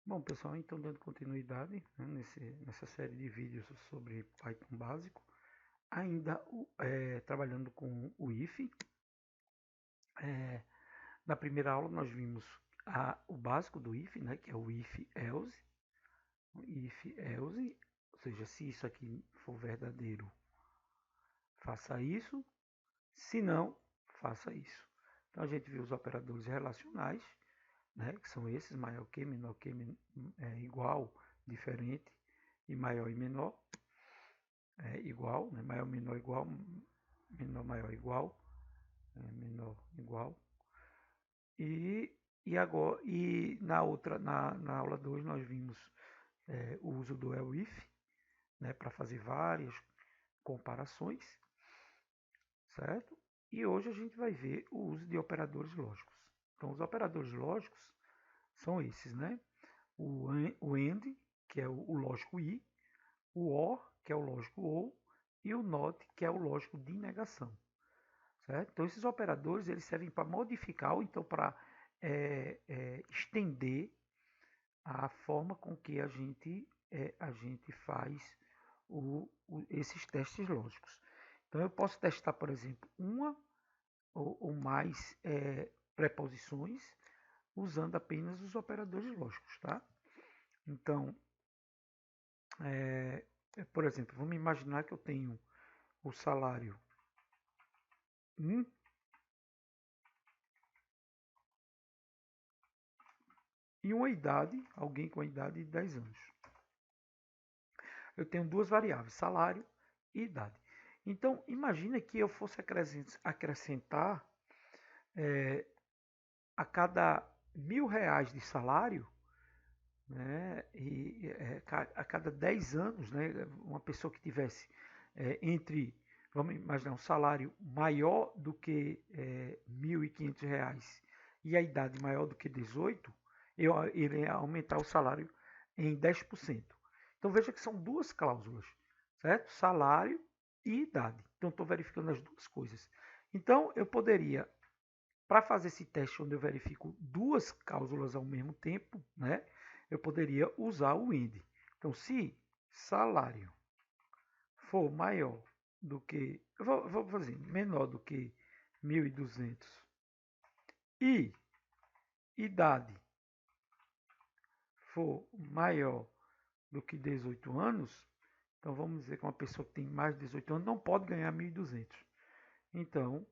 Bom, pessoal, então dando continuidade, né, nessa série de vídeos sobre Python básico, ainda trabalhando com o if. Na primeira aula nós vimos o básico do if, né, que é o if-else, ou seja, se isso aqui for verdadeiro, faça isso, se não, faça isso. Então a gente viu os operadores relacionais, né, que são esses, maior que, menor que, igual, diferente, e maior e menor. Igual, né? Maior, menor, igual, menor, maior, igual, menor, igual. Na aula 2 nós vimos o uso do else if, né, para fazer várias comparações, certo? E hoje a gente vai ver o uso de operadores lógicos. Então, os operadores lógicos são esses, né? O AND, que é o lógico i, o OR, que é o lógico OU, e o NOT, que é o lógico de negação. Certo? Então, esses operadores eles servem para modificar ou então para estender a forma com que a gente faz esses testes lógicos. Então, eu posso testar, por exemplo, uma ou mais preposições usando apenas os operadores lógicos. Tá? Então, por exemplo, vamos imaginar que eu tenho o salário 1 e uma idade, alguém com a idade de 10 anos. Eu tenho duas variáveis, salário e idade. Então, imagina que eu fosse acrescentar a cada R$ 1.000 de salário, né, a cada 10 anos, né, uma pessoa que tivesse vamos imaginar, um salário maior do que R$ 1.500 e a idade maior do que 18, ele ia aumentar o salário em 10%. Então veja que são duas cláusulas, certo? Salário e idade. Então estou verificando as duas coisas. Então eu poderia, para fazer esse teste onde eu verifico duas cláusulas ao mesmo tempo, né? Eu poderia usar o IND. Então se salário for maior do que, vou fazer menor do que 1.200 e idade for maior do que 18 anos, então vamos dizer que uma pessoa que tem mais de 18 anos não pode ganhar 1.200. Então,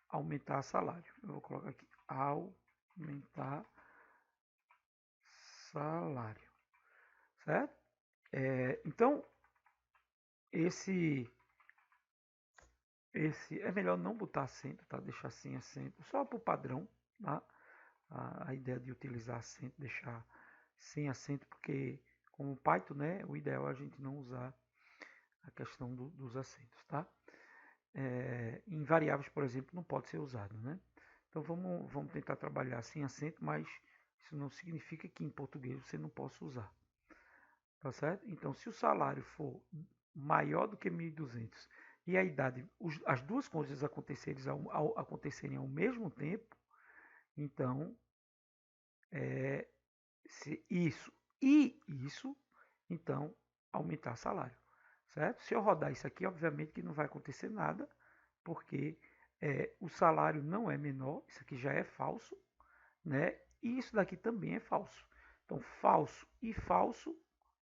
aumentar salário. Eu vou colocar aqui, aumentar salário. Certo? Então, esse é melhor não botar acento, tá? Deixar sem acento, só para o padrão, tá? A ideia de utilizar acento, deixar sem acento, porque como Python, né, o ideal é a gente não usar a questão dos acentos, tá? Em variáveis, por exemplo, não pode ser usado, né? Então vamos tentar trabalhar sem acento, mas isso não significa que em português você não possa usar, tá certo? Então, se o salário for maior do que 1.200 e a idade, as duas coisas acontecerem ao mesmo tempo, então se isso e isso, então aumentar salário, certo? Se eu rodar isso aqui, obviamente que não vai acontecer nada, porque o salário não é menor, isso aqui já é falso, né? E isso daqui também é falso. Então, falso e falso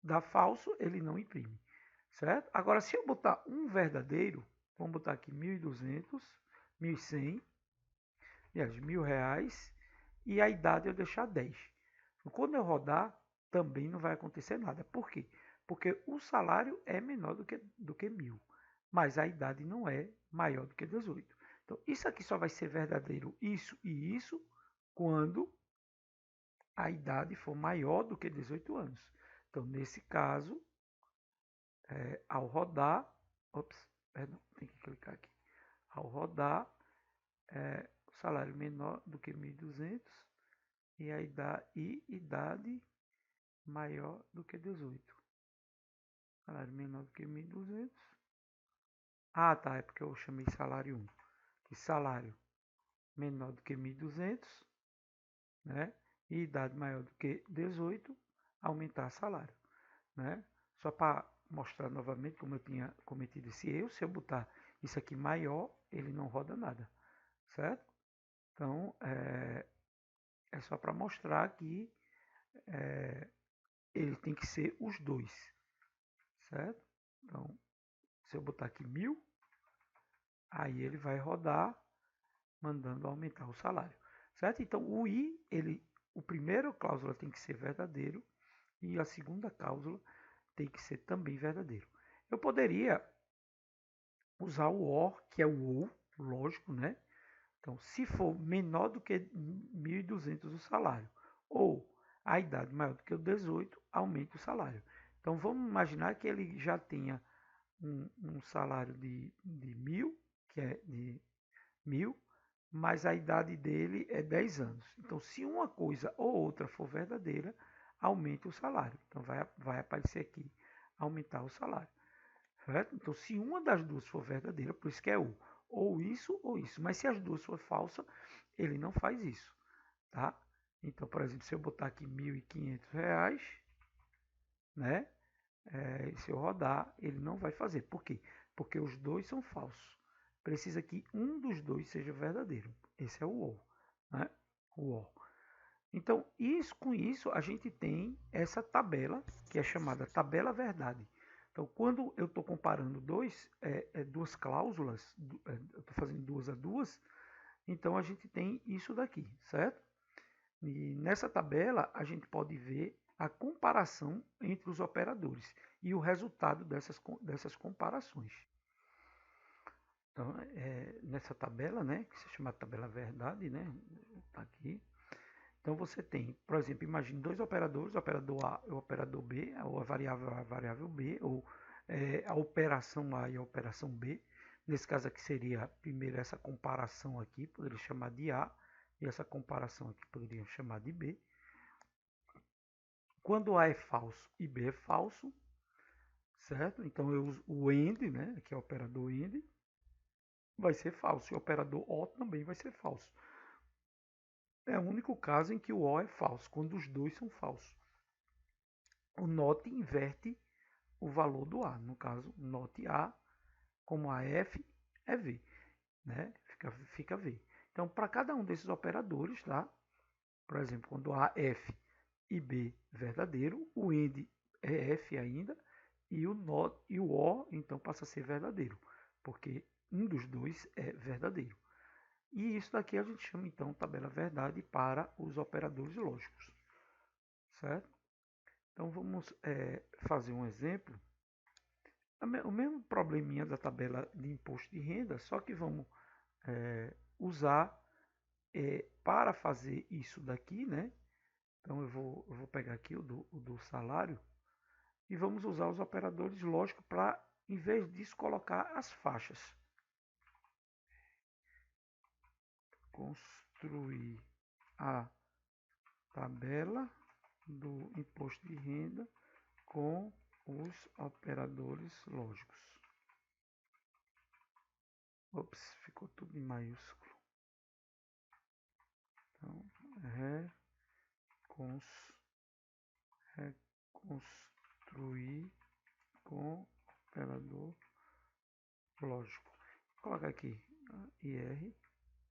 dá falso, ele não imprime, certo? Agora, se eu botar um verdadeiro, vamos botar aqui 1.200, 1.100, aliás, R$ 1.000, e a idade eu deixar 10. Quando eu rodar, também não vai acontecer nada. Por quê? Porque o salário é menor do que 1.000, mas a idade não é maior do que 18. Então, isso aqui só vai ser verdadeiro, isso e isso, quando a idade for maior do que 18 anos. Então, nesse caso, ao rodar, perdão, tem que clicar aqui. Ao rodar, o salário menor do que 1.200 e a idade maior do que 18. Salário menor do que 1.200. Ah, tá, é porque eu chamei salário 1. E salário menor do que 1.200, né? e idade maior do que 18, aumentar salário, né? Só para mostrar novamente como eu tinha cometido esse erro, se eu botar isso aqui maior, ele não roda nada, certo? Então, é só para mostrar que ele tem que ser os dois, certo? Então, se eu botar aqui 1000, aí ele vai rodar mandando aumentar o salário, certo? Então, o I, o primeiro cláusula tem que ser verdadeiro e a segunda cláusula tem que ser também verdadeiro. Eu poderia usar o OR, que é o OU, lógico, né? Então, se for menor do que 1.200 o salário, ou a idade maior do que o 18, aumente o salário. Então, vamos imaginar que ele já tenha um salário de 1.000, que é de 1.000, mas a idade dele é 10 anos. Então, se uma coisa ou outra for verdadeira, aumente o salário. Então, vai aparecer aqui, aumentar o salário. Certo? Então, se uma das duas for verdadeira, por isso que é ou isso ou isso. Mas se as duas for falsa, ele não faz isso. Tá? Então, por exemplo, se eu botar aqui R$ 1.500, né? Se eu rodar, ele não vai fazer. Por quê? Porque os dois são falsos. Precisa que um dos dois seja verdadeiro. Esse é o OR. Né? O OR. Então, com isso, a gente tem essa tabela, que é chamada tabela verdade. Então, quando eu estou comparando duas cláusulas, eu estou fazendo 2 a 2, então a gente tem isso daqui, certo? E nessa tabela, a gente pode ver a comparação entre os operadores e o resultado dessas comparações. Então, nessa tabela, né, que se chama tabela verdade, né, está aqui. Então você tem, por exemplo, imagine dois operadores, o operador A e o operador B, ou a variável B, ou a operação A e a operação B. Nesse caso aqui seria primeiro essa comparação aqui, poderia chamar de A, e essa comparação aqui poderia chamar de B. Quando A é falso e B é falso, certo? Então eu uso o AND, né, que é o operador AND, vai ser falso, e o operador OR também vai ser falso. É o único caso em que o OR é falso, quando os dois são falsos. O NOT inverte o valor do A. No caso, NOT A, como AF é V, né? Fica V. Então, para cada um desses operadores, tá? Por exemplo, quando A, F e B verdadeiro, o AND é F ainda, e o NOT e o OR, então, passa a ser verdadeiro, porque um dos dois é verdadeiro. E isso daqui a gente chama, então, tabela verdade para os operadores lógicos, certo? Então, vamos fazer um exemplo. O mesmo probleminha da tabela de imposto de renda, só que vamos usar para fazer isso daqui, né? Então eu vou pegar aqui o do salário e vamos usar os operadores lógicos para, em vez disso, colocar as faixas. Construir a tabela do imposto de renda com os operadores lógicos. Ops, ficou tudo em maiúsculo. Então, reconstruir com operador lógico. Vou colocar aqui IR,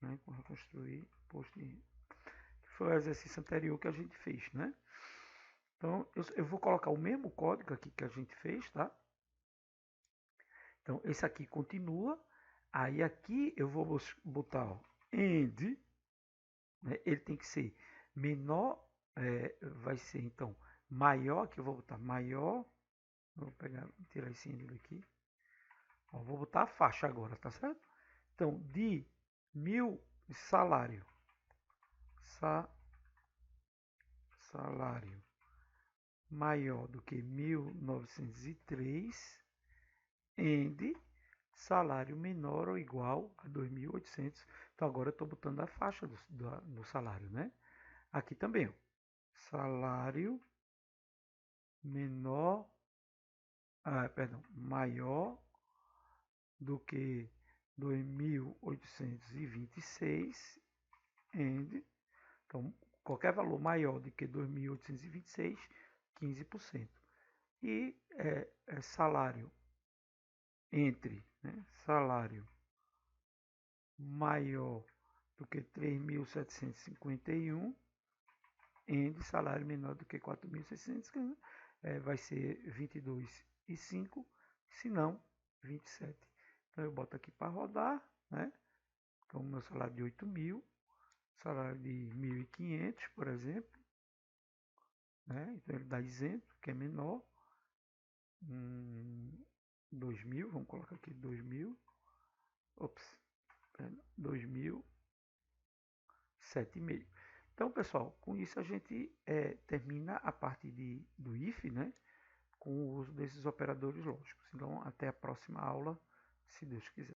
né, com reconstruir posto de, que foi o exercício anterior que a gente fez, né? Então, eu vou colocar o mesmo código aqui que a gente fez, tá? Então, esse aqui continua. Aí aqui eu vou botar AND, né? Ele tem que ser menor, vai ser então maior, que eu vou botar maior, vou pegar, tirar esse AND daqui. Ó, vou botar a faixa agora, tá certo? Então, de 1.000 salário, salário maior do que 1.903, and salário menor ou igual a 2.800. Então agora eu estou botando a faixa do salário, né? Aqui também, ó, salário menor, maior do que 2.826, and então qualquer valor maior do que 2.826, 15%. E salário entre, né, salário maior do que 3.751 entre salário menor do que 4.600, vai ser 22,5, se não 27. Então eu boto aqui para rodar, né? Então o meu salário de 8.000, salário de 1.500, por exemplo, né? Então ele dá isento, que é menor. 2.000, vamos colocar aqui 2.000. Ops, 2.000, 7,5. Então, pessoal, com isso a gente termina a parte do if, né? Com o uso desses operadores lógicos. Então, até a próxima aula, se Deus quiser.